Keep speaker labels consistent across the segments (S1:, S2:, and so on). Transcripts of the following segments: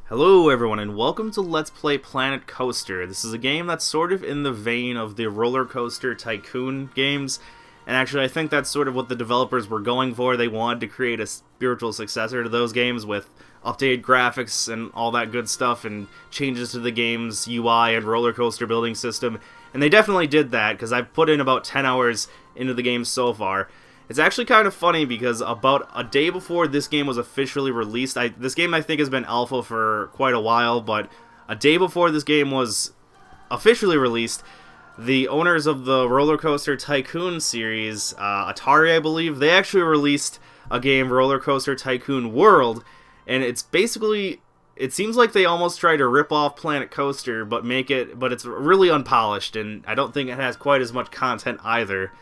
S1: Hello everyone and welcome to Let's Play Planet Coaster. This is a game that's sort of in the vein of the Roller Coaster Tycoon games, and actually I think that's sort of what the developers were going for. They wanted to create a spiritual successor to those games with updated graphics and all that good stuff and changes to the game's UI and roller coaster building system, and they definitely did that because I've put in about 10 hours into the game so far. It's actually kind of funny because about a day before this game was officially released, this game I think has been alpha for quite a while, but a day before this game was officially released, the owners of the Roller Coaster Tycoon series, Atari I believe, they actually released a game, Roller Coaster Tycoon World, and it's basically, it seems like they almost try to rip off Planet Coaster, but it's really unpolished, and I don't think it has quite as much content either.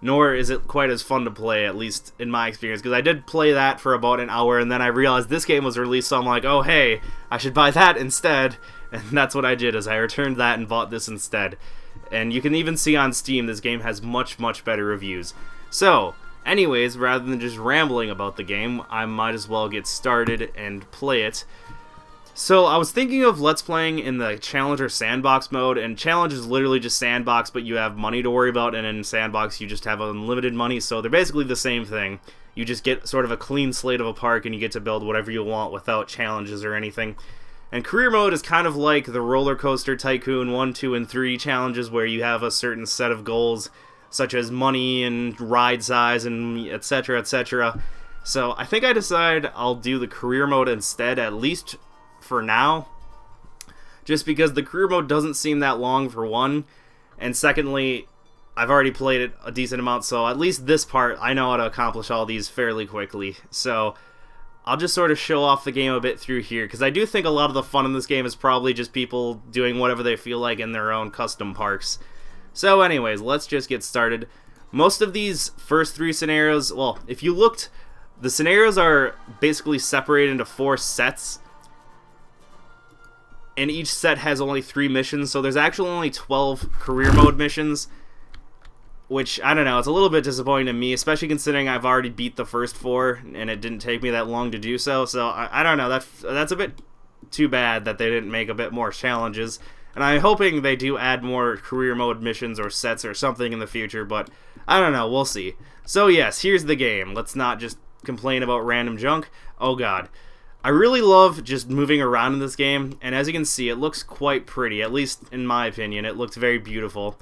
S1: Nor is it quite as fun to play, at least in my experience, because I did play that for about an hour, and then I realized this game was released, so I'm like, oh hey, I should buy that instead, and that's what I did, is I returned that and bought this instead. And you can even see on Steam, this game has much, much better reviews. So, anyways, rather than just rambling about the game, I might as well get started and play it. So, I was thinking of Let's Playing in the Challenge or Sandbox mode, and Challenge is literally just Sandbox, but you have money to worry about, and in Sandbox you just have unlimited money, so they're basically the same thing. You just get sort of a clean slate of a park, and you get to build whatever you want without challenges or anything. And Career Mode is kind of like the Roller Coaster Tycoon 1, 2, and 3 challenges, where you have a certain set of goals, such as money and ride size, and etc, etc. So, I think I decided I'll do the Career Mode instead, at least for now, just because the career mode doesn't seem that long for one, and secondly, I've already played it a decent amount, so at least this part, I know how to accomplish all these fairly quickly. So I'll just sort of show off the game a bit through here, because I do think a lot of the fun in this game is probably just people doing whatever they feel like in their own custom parks. So anyways, let's just get started. Most of these first three scenarios, well, if you looked, the scenarios are basically separated into 4 sets, and each set has only 3 missions, so there's actually only 12 career mode missions, which, I don't know, it's a little bit disappointing to me, especially considering I've already beat the first 4, and it didn't take me that long to do so, I don't know, that's a bit too bad that they didn't make a bit more challenges, and I'm hoping they do add more career mode missions or sets or something in the future, but I don't know, we'll see. So yes, here's the game. Let's not just complain about random junk. Oh god. I really love just moving around in this game, and as you can see, it looks quite pretty, at least in my opinion. It looks very beautiful.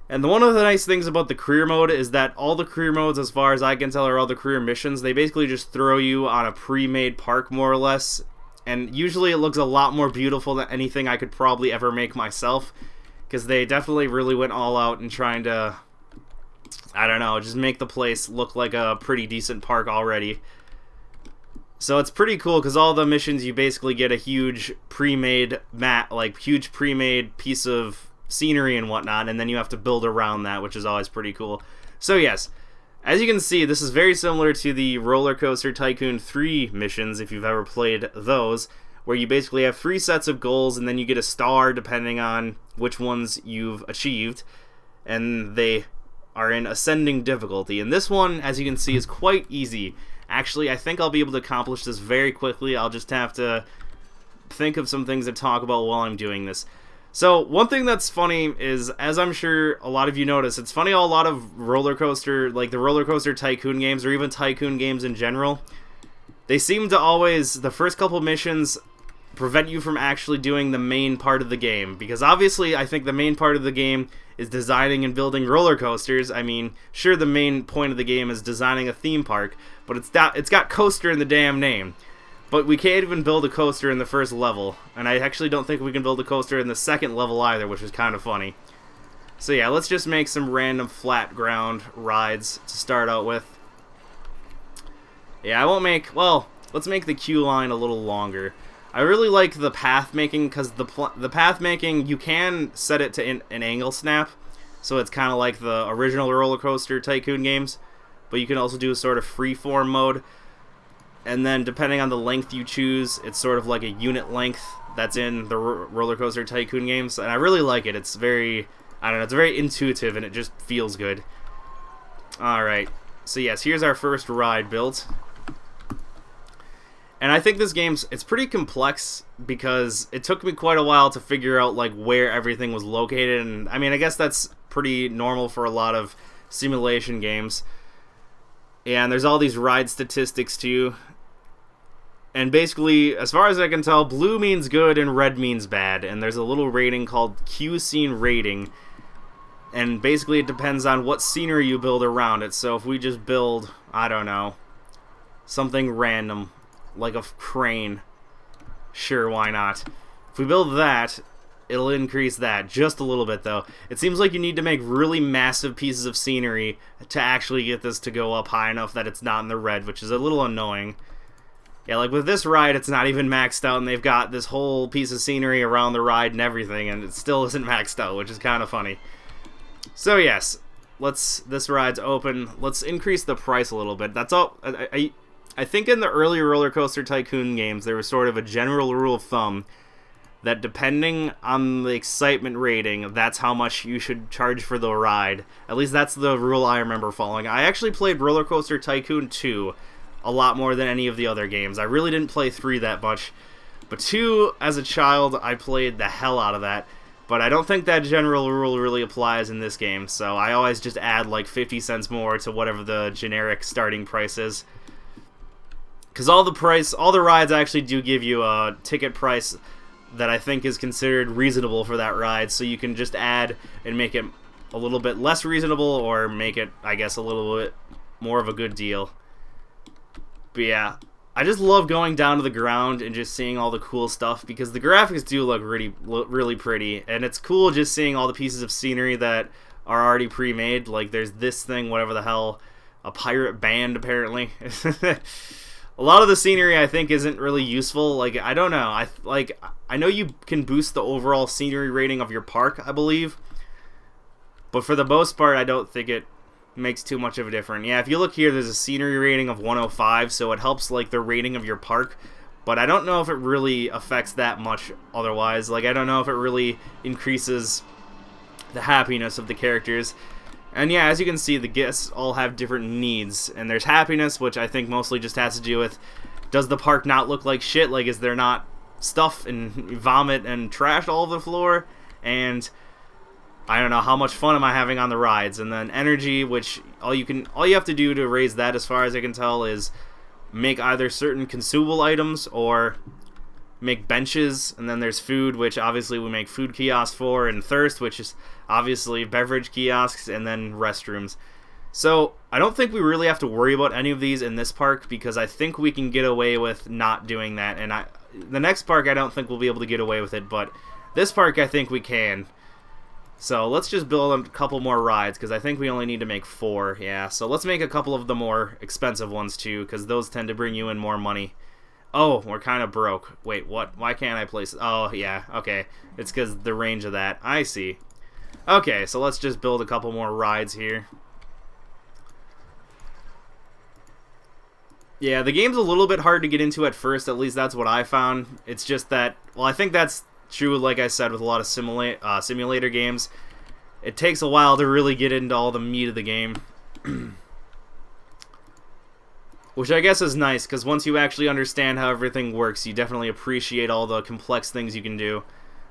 S1: And one of the nice things about the career mode is that all the career modes, as far as I can tell, are all the career missions. They basically just throw you on a pre-made park, more or less, and usually it looks a lot more beautiful than anything I could probably ever make myself, because they definitely really went all out in trying to, I don't know, just make the place look like a pretty decent park already. So it's pretty cool because all the missions you basically get a huge pre-made map, like huge pre-made piece of scenery and whatnot, and then you have to build around that, which is always pretty cool. So yes, as you can see, this is very similar to the Roller Coaster Tycoon 3 missions, if you've ever played those, where you basically have 3 sets of goals and then you get a star depending on which ones you've achieved, and they are in ascending difficulty. And this one, as you can see, is quite easy. Actually, I think I'll be able to accomplish this very quickly. I'll just have to think of some things to talk about while I'm doing this. So, one thing that's funny is, as I'm sure a lot of you notice, it's funny how a lot of roller coaster, like the Roller Coaster Tycoon games, or even Tycoon games in general, they seem to always, the first couple missions, prevent you from actually doing the main part of the game. Because obviously, I think the main part of the game is designing and building roller coasters. I mean, sure, the main point of the game is designing a theme park, but it's got coaster in the damn name. But we can't even build a coaster in the first level, and I actually don't think we can build a coaster in the second level either, which is kind of funny. So yeah, let's just make some random flat ground rides to start out with. Yeah, I won't make, well, let's make the queue line a little longer. I really like the path making, because the path making, you can set it to an angle snap, so it's kind of like the original Roller Coaster Tycoon games, but you can also do a sort of freeform mode, and then depending on the length you choose, it's sort of like a unit length that's in the Roller Coaster Tycoon games, and I really like it. It's very, I don't know, it's very intuitive, and it just feels good. Alright, so yes, here's our first ride built. And I think this it's pretty complex because it took me quite a while to figure out like where everything was located, and I mean I guess that's pretty normal for a lot of simulation games. Yeah, and there's all these ride statistics too. And basically, as far as I can tell, blue means good and red means bad. And there's a little rating called Q Scene Rating. And basically it depends on what scenery you build around it. So if we just build, I don't know, something random, like a crane, sure, why not? If we build that, it'll increase that just a little bit though. It seems like you need to make really massive pieces of scenery to actually get this to go up high enough that it's not in the red, which is a little annoying. Yeah, like with this ride, it's not even maxed out, and they've got this whole piece of scenery around the ride and everything, and it still isn't maxed out, which is kind of funny. So yes, this ride's open. Let's increase the price a little bit. That's all. I think in the earlier Roller Coaster Tycoon games, there was sort of a general rule of thumb that depending on the excitement rating, that's how much you should charge for the ride. At least that's the rule I remember following. I actually played Roller Coaster Tycoon 2 a lot more than any of the other games. I really didn't play 3 that much, but 2, as a child, I played the hell out of that. But I don't think that general rule really applies in this game, so I always just add like 50 cents more to whatever the generic starting price is. Because all the rides actually do give you a ticket price that I think is considered reasonable for that ride, so you can just add and make it a little bit less reasonable, or make it, I guess, a little bit more of a good deal. But yeah, I just love going down to the ground and just seeing all the cool stuff, because the graphics do look really pretty, and it's cool just seeing all the pieces of scenery that are already pre-made. Like there's this thing, whatever the hell, a pirate band apparently. A lot of the scenery I think isn't really useful. Like I don't know. I know you can boost the overall scenery rating of your park, I believe, but for the most part, I don't think it makes too much of a difference. Yeah, if you look here, there's a scenery rating of 105, so it helps like the rating of your park, but I don't know if it really affects that much otherwise. Like I don't know if it really increases the happiness of the characters. And yeah, as you can see, the guests all have different needs, and there's happiness, which I think mostly just has to do with, does the park not look like shit? Like, is there not stuff and vomit and trash all over the floor? And I don't know, how much fun am I having on the rides? And then energy, which all you have to do to raise that, as far as I can tell, is make either certain consumable items or make benches. And then there's food, which obviously we make food kiosks for, and thirst, which is obviously beverage kiosks, and then restrooms. So I don't think we really have to worry about any of these in this park, because I think we can get away with not doing that. And the next park I don't think we'll be able to get away with it, but this park I think we can. So let's just build a couple more rides, because I think we only need to make 4. Yeah, so let's make a couple of the more expensive ones too, because those tend to bring you in more money. Oh, we're kind of broke. Wait, what? Why can't I place... Oh, yeah, okay. It's because the range of that. I see. Okay, so let's just build a couple more rides here. Yeah, the game's a little bit hard to get into at first, at least that's what I found. It's just that... Well, I think that's true, like I said, with a lot of simulator games. It takes a while to really get into all the meat of the game. Which I guess is nice, because once you actually understand how everything works, you definitely appreciate all the complex things you can do.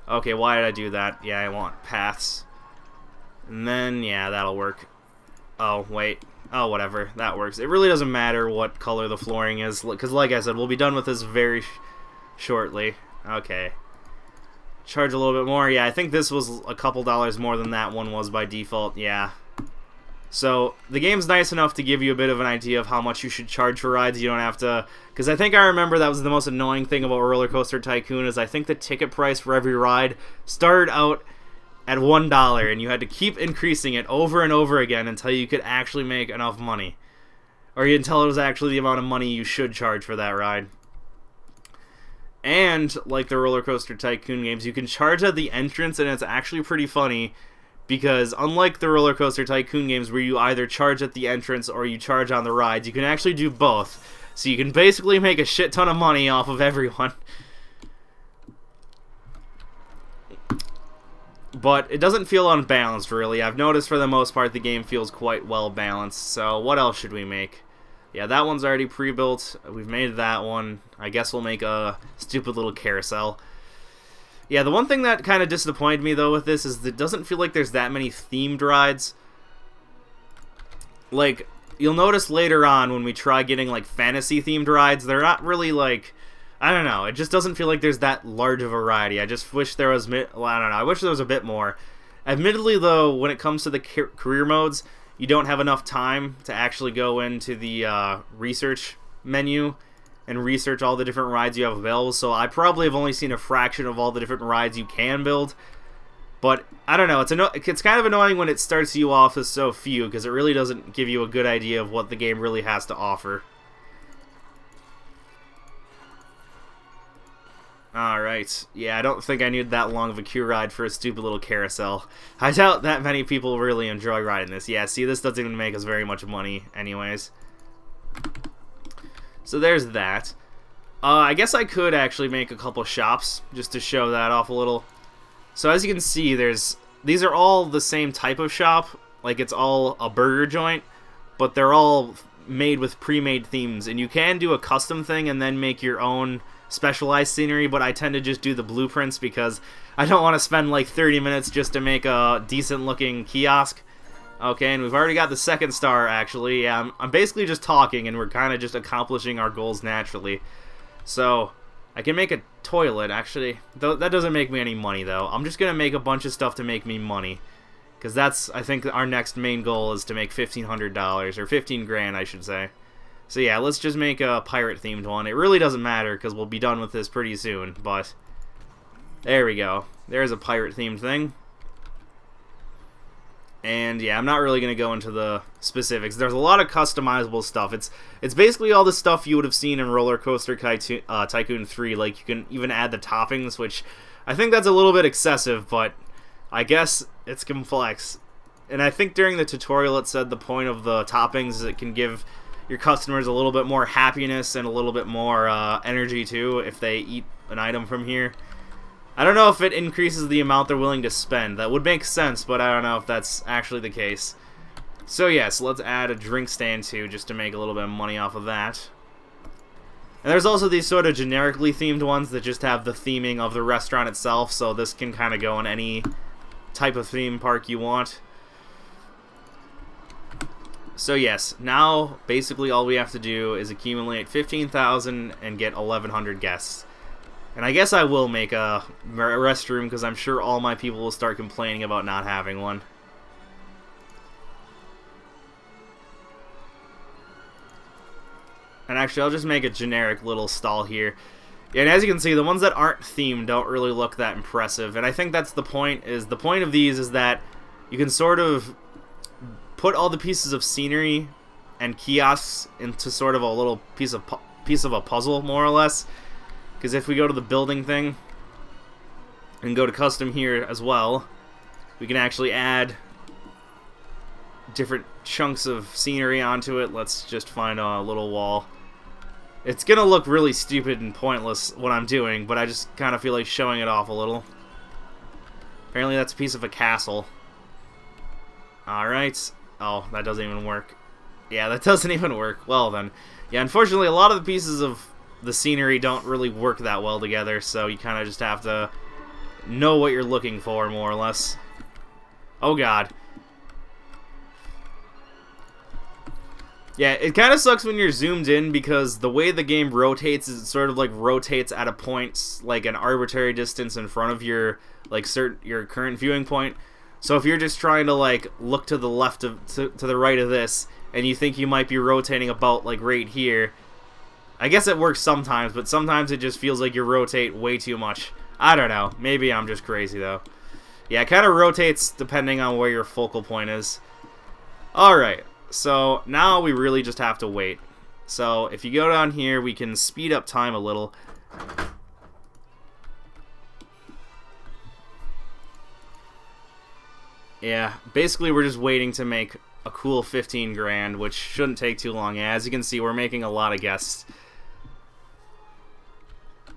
S1: Okay, why did I do that? Yeah, I want paths. And then, yeah, that'll work. Oh, wait. Oh, whatever. That works. It really doesn't matter what color the flooring is, because like I said, we'll be done with this very shortly. Okay. Charge a little bit more. Yeah, I think this was a couple dollars more than that one was by default. Yeah. So the game's nice enough to give you a bit of an idea of how much you should charge for rides. You don't have to... Because I think I remember that was the most annoying thing about Roller Coaster Tycoon, is I think the ticket price for every ride started out at $1, and you had to keep increasing it over and over again until you could actually make enough money. Or until it was actually the amount of money you should charge for that ride. And, like the Roller Coaster Tycoon games, you can charge at the entrance, and it's actually pretty funny, because unlike the Roller Coaster Tycoon games where you either charge at the entrance or you charge on the rides, you can actually do both. So you can basically make a shit ton of money off of everyone. But it doesn't feel unbalanced, really. I've noticed for the most part the game feels quite well balanced. So what else should we make? Yeah, that one's already pre-built. We've made that one. I guess we'll make a stupid little carousel. Yeah, the one thing that kind of disappointed me, though, with this is it doesn't feel like there's that many themed rides. Like, you'll notice later on when we try getting, like, fantasy-themed rides, they're not really, like... I don't know, it just doesn't feel like there's that large of a variety. I just wish there was... Well, I don't know, I wish there was a bit more. Admittedly, though, when it comes to the career modes, you don't have enough time to actually go into the research menu and research all the different rides you have available, so I probably have only seen a fraction of all the different rides you can build. But, I don't know, it's kind of annoying when it starts you off with so few, because it really doesn't give you a good idea of what the game really has to offer. Alright, yeah, I don't think I need that long of a queue ride for a stupid little carousel. I doubt that many people really enjoy riding this. Yeah, see, this doesn't even make us very much money anyways. So there's that. I guess I could actually make a couple shops just to show that off a little. So as you can see, these are all the same type of shop. Like, it's all a burger joint, but they're all made with pre-made themes. And you can do a custom thing and then make your own specialized scenery, but I tend to just do the blueprints because I don't want to spend like 30 minutes just to make a decent looking kiosk. Okay, and we've already got the second star, actually. Yeah, I'm basically just talking, and we're kind of just accomplishing our goals naturally. So, I can make a toilet, actually. That doesn't make me any money, though. I'm just going to make a bunch of stuff to make me money. Because that's, I think, our next main goal is to make $1,500, or 15 grand, I should say. So yeah, let's just make a pirate-themed one. It really doesn't matter, because we'll be done with this pretty soon, but... There we go. There's a pirate-themed thing. And yeah, I'm not really going to go into the specifics. There's a lot of customizable stuff. It's basically all the stuff you would have seen in Roller Coaster Tycoon 3. Like, you can even add the toppings, which I think that's a little bit excessive, but I guess it's complex. And I think during the tutorial it said the point of the toppings is it can give your customers a little bit more happiness and a little bit more energy, too, if they eat an item from here. I don't know if it increases the amount they're willing to spend. That would make sense, but I don't know if that's actually the case. So yes, let's add a drink stand too, just to make a little bit of money off of that. And there's also these sort of generically themed ones that just have the theming of the restaurant itself, so this can kind of go in any type of theme park you want. So yes, now basically all we have to do is accumulate 15,000 and get 1,100 guests. And I guess I will make a restroom because I'm sure all my people will start complaining about not having one. And actually, I'll just make a generic little stall here. And as you can see, the ones that aren't themed don't really look that impressive. And I think that's the point. The point of these is that you can sort of put all the pieces of scenery and kiosks into sort of a little piece of a puzzle, more or less. Because if we go to the building thing and go to custom here as well, we can actually add different chunks of scenery onto it. Let's just find a little wall. It's going to look really stupid and pointless what I'm doing, but I just kind of feel like showing it off a little. Apparently that's a piece of a castle. Alright. Oh, that doesn't even work. Yeah, that doesn't even work. Well then. Yeah, unfortunately a lot of the pieces of the scenery don't really work that well together, so you kind of just have to know what you're looking for, more or less. Oh god. Yeah, it kind of sucks when you're zoomed in because the way the game rotates is it sort of like rotates at a point, like an arbitrary distance in front of your your current viewing point. So if you're just trying to like look to the left to the right of this, and you think you might be rotating about like right here, I guess it works sometimes, but sometimes it just feels like you rotate way too much. I don't know. Maybe I'm just crazy, though. Yeah, it kind of rotates depending on where your focal point is. Alright, so now we really just have to wait. So if you go down here, we can speed up time a little. Yeah, basically we're just waiting to make a cool 15 grand, which shouldn't take too long. As you can see, we're making a lot of guests.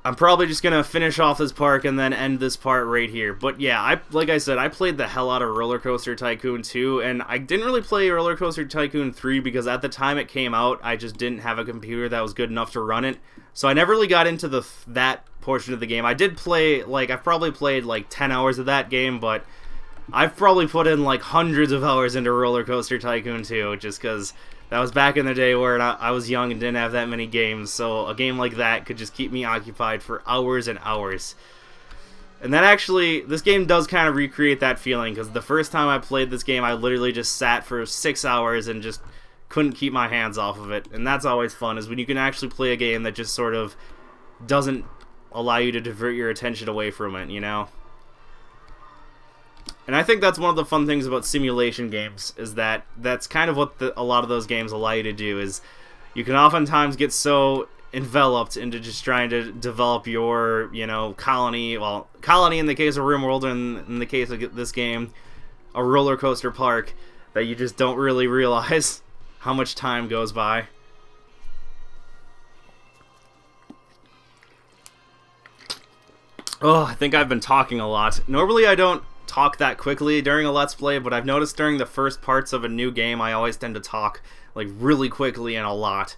S1: I'm probably just gonna finish off this park and then end this part right here. But yeah, like I said, I played the hell out of Roller Coaster Tycoon 2, and I didn't really play Roller Coaster Tycoon 3 because at the time it came out, I just didn't have a computer that was good enough to run it. So I never really got into that portion of the game. I did play, like, I've probably played like 10 hours of that game, but I've probably put in like hundreds of hours into Roller Coaster Tycoon 2, just because that was back in the day where I was young and didn't have that many games, so a game like that could just keep me occupied for hours and hours. And that actually, this game does kind of recreate that feeling, because the first time I played this game, I literally just sat for 6 hours and just couldn't keep my hands off of it. And that's always fun, is when you can actually play a game that just sort of doesn't allow you to divert your attention away from it, you know? And I think that's one of the fun things about simulation games, is that that's kind of what a lot of those games allow you to do, is you can oftentimes get so enveloped into just trying to develop your, you know, colony in the case of RimWorld, and in the case of this game, a roller coaster park, that you just don't really realize how much time goes by. Oh, I think I've been talking a lot. Normally I don't talk that quickly during a Let's Play, but I've noticed during the first parts of a new game, I always tend to talk like really quickly and a lot.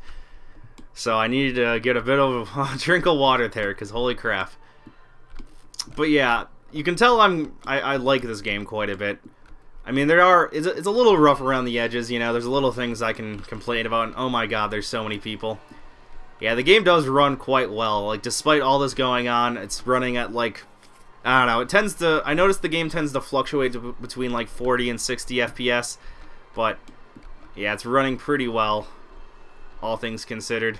S1: So I needed to get a bit of a drink of water there, because holy crap. But yeah, you can tell I like this game quite a bit. I mean, it's a little rough around the edges, you know, there's little things I can complain about, and oh my god, there's so many people. Yeah, the game does run quite well. Like, despite all this going on, it's running at like, I don't know, I noticed the game tends to fluctuate between like 40 and 60 FPS, but yeah, it's running pretty well, all things considered.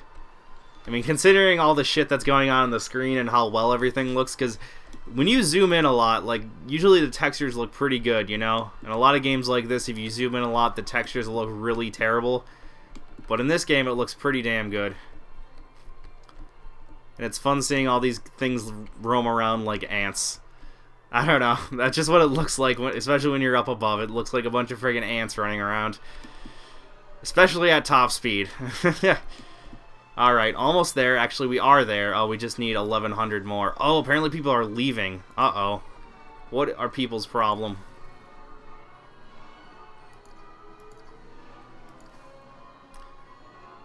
S1: I mean, considering all the shit that's going on the screen and how well everything looks, because when you zoom in a lot, like, usually the textures look pretty good, you know? In a lot of games like this, if you zoom in a lot, the textures look really terrible, but in this game, it looks pretty damn good. And it's fun seeing all these things roam around like ants. I don't know. That's just what it looks like, especially when you're up above. It looks like a bunch of friggin' ants running around. Especially at top speed. Alright, almost there. Actually, we are there. Oh, we just need 1,100 more. Oh, apparently people are leaving. Uh-oh. What are people's problem?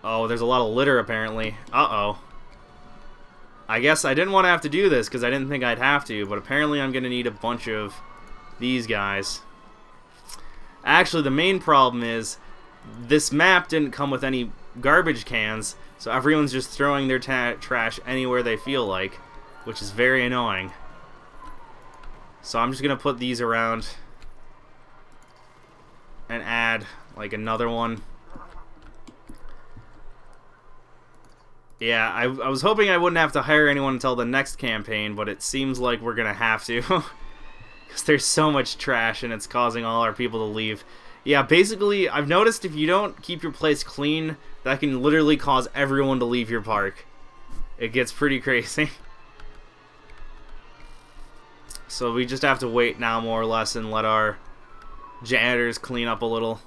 S1: Oh, there's a lot of litter, apparently. Uh-oh. I guess I didn't want to have to do this because I didn't think I'd have to, but apparently I'm going to need a bunch of these guys. Actually, the main problem is this map didn't come with any garbage cans, so everyone's just throwing their trash anywhere they feel like, which is very annoying. So I'm just going to put these around and add like another one. Yeah, I was hoping I wouldn't have to hire anyone until the next campaign, but it seems like we're going to have to. Because there's so much trash and it's causing all our people to leave. Yeah, basically, I've noticed if you don't keep your place clean, that can literally cause everyone to leave your park. It gets pretty crazy. So we just have to wait now, more or less, and let our janitors clean up a little.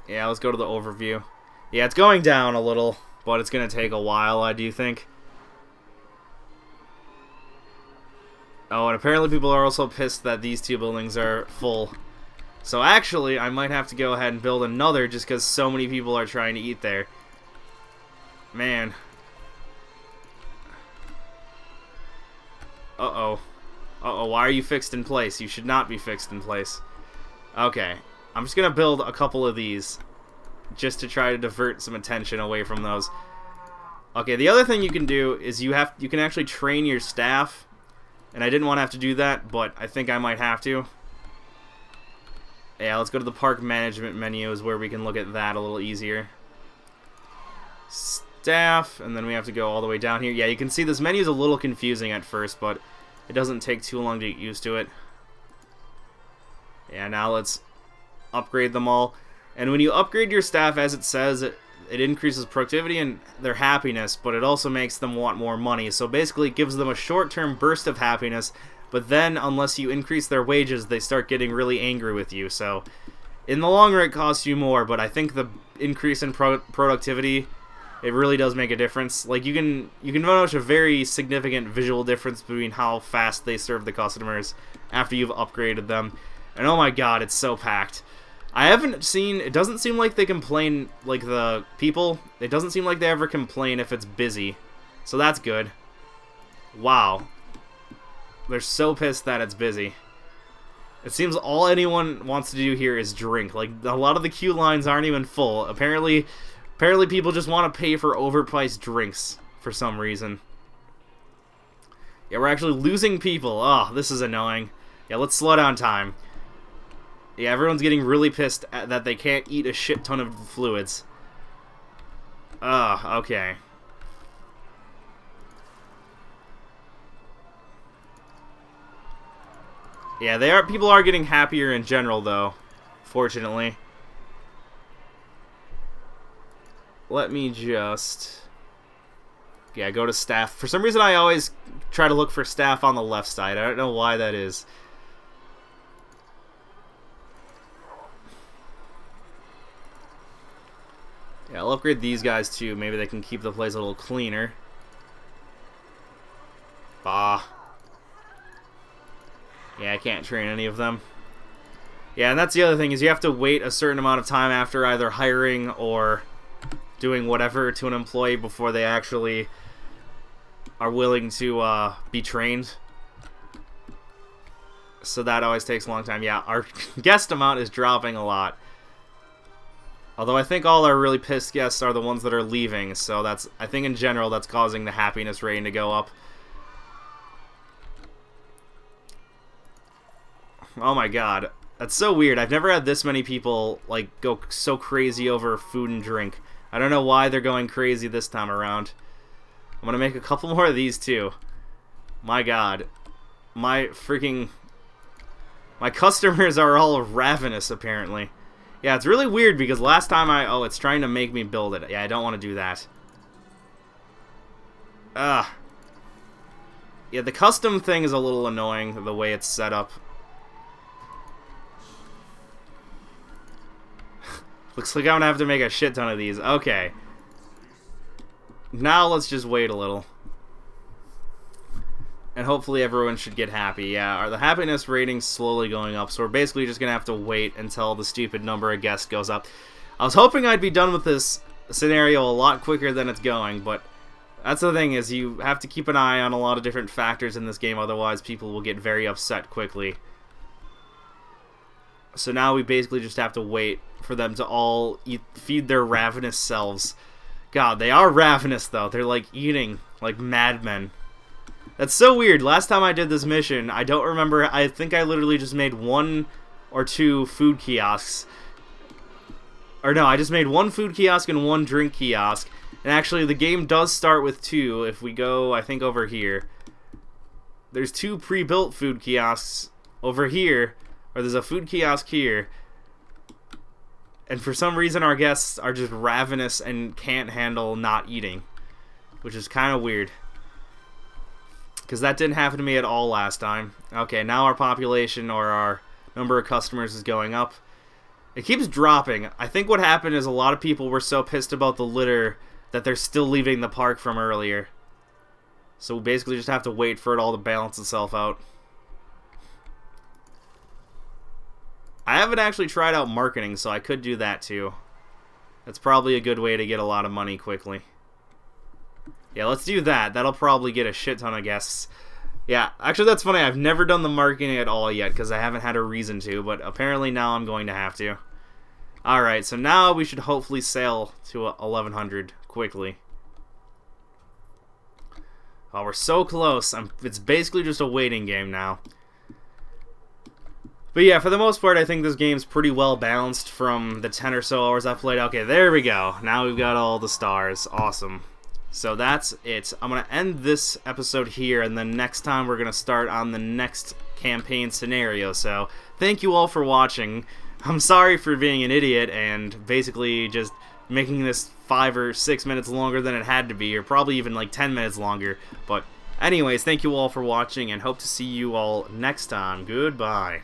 S1: Yeah, let's go to the overview. Yeah, it's going down a little, but it's going to take a while, I do think. Oh, and apparently people are also pissed that these two buildings are full. So actually, I might have to go ahead and build another just because so many people are trying to eat there. Man. Uh-oh. Uh-oh, why are you fixed in place? You should not be fixed in place. Okay. I'm just going to build a couple of these just to try to divert some attention away from those. Okay, the other thing you can do is you can actually train your staff. And I didn't want to have to do that, but I think I might have to. Yeah, let's go to the park management menu is where we can look at that a little easier. Staff, and then we have to go all the way down here. Yeah, you can see this menu is a little confusing at first, but it doesn't take too long to get used to it. Yeah, now let's upgrade them all. And when you upgrade your staff, as it says, it increases productivity and their happiness, but it also makes them want more money. So basically it gives them a short-term burst of happiness, but then unless you increase their wages, they start getting really angry with you. So In the long run, it costs you more, but I think the increase in productivity, it really does make a difference. Like, you can notice a very significant visual difference between how fast they serve the customers after you've upgraded them. And oh my god, it's so packed. I haven't seen, it doesn't seem like they complain, like the people, it doesn't seem like they ever complain if it's busy. So that's good. Wow. They're so pissed that it's busy. It seems all anyone wants to do here is drink. Like, a lot of the queue lines aren't even full. Apparently people just want to pay for overpriced drinks for some reason. Yeah, we're actually losing people. Oh, this is annoying. Yeah, let's slow down time. Yeah, everyone's getting really pissed that they can't eat a shit ton of fluids. Okay. Yeah, people are getting happier in general, though. Fortunately. Let me just... Yeah, go to staff. For some reason, I always try to look for staff on the left side. I don't know why that is. Yeah, I'll upgrade these guys, too. Maybe they can keep the place a little cleaner. Bah. Yeah, I can't train any of them. Yeah, and that's the other thing, is you have to wait a certain amount of time after either hiring or doing whatever to an employee before they actually are willing to be trained. So that always takes a long time. Yeah, our guest amount is dropping a lot. Although I think all our really pissed guests are the ones that are leaving, so that's, I think in general that's causing the happiness rating to go up. Oh my god. That's so weird. I've never had this many people, like, go so crazy over food and drink. I don't know why they're going crazy this time around. I'm gonna make a couple more of these, too. My god. My customers are all ravenous, apparently. Yeah, it's really weird, because last time oh, it's trying to make me build it. Yeah, I don't want to do that. Yeah, the custom thing is a little annoying, the way it's set up. Looks like I'm gonna have to make a shit ton of these. Okay. Now let's just wait a little. And hopefully everyone should get happy. Yeah, the happiness rating's slowly going up, so we're basically just gonna have to wait until the stupid number of guests goes up. I was hoping I'd be done with this scenario a lot quicker than it's going, but that's the thing, is you have to keep an eye on a lot of different factors in this game, otherwise people will get very upset quickly. So now we basically just have to wait for them to all feed their ravenous selves. God, they are ravenous, though. They're, like, eating like madmen. That's so weird. Last time I did this mission, I don't remember. I think I literally just made 1 or 2 food kiosks. Or no, I just made 1 food kiosk and 1 drink kiosk. And actually, the game does start with 2. If we go, I think, over here. There's 2 pre-built food kiosks over here. Or there's a food kiosk here. And for some reason our guests are just ravenous and can't handle not eating. Which is kind of weird. Because that didn't happen to me at all last time. Okay, now our population, or our number of customers, is going up. It keeps dropping. I think what happened is a lot of people were so pissed about the litter that they're still leaving the park from earlier. So we basically just have to wait for it all to balance itself out. I haven't actually tried out marketing, so I could do that too. That's probably a good way to get a lot of money quickly. Yeah, let's do that. That'll probably get a shit ton of guests. Yeah, actually that's funny. I've never done the marketing at all yet because I haven't had a reason to, but apparently now I'm going to have to. Alright, so now we should hopefully sail to 1100 quickly. Oh, we're so close. It's basically just a waiting game now. But yeah, for the most part, I think this game's pretty well balanced from the 10 or so hours I've played. Okay, there we go. Now we've got all the stars. Awesome. So that's it. I'm going to end this episode here, and then next time we're going to start on the next campaign scenario. So thank you all for watching. I'm sorry for being an idiot and basically just making this 5 or 6 minutes longer than it had to be, or probably even like 10 minutes longer. But anyways, thank you all for watching, and hope to see you all next time. Goodbye.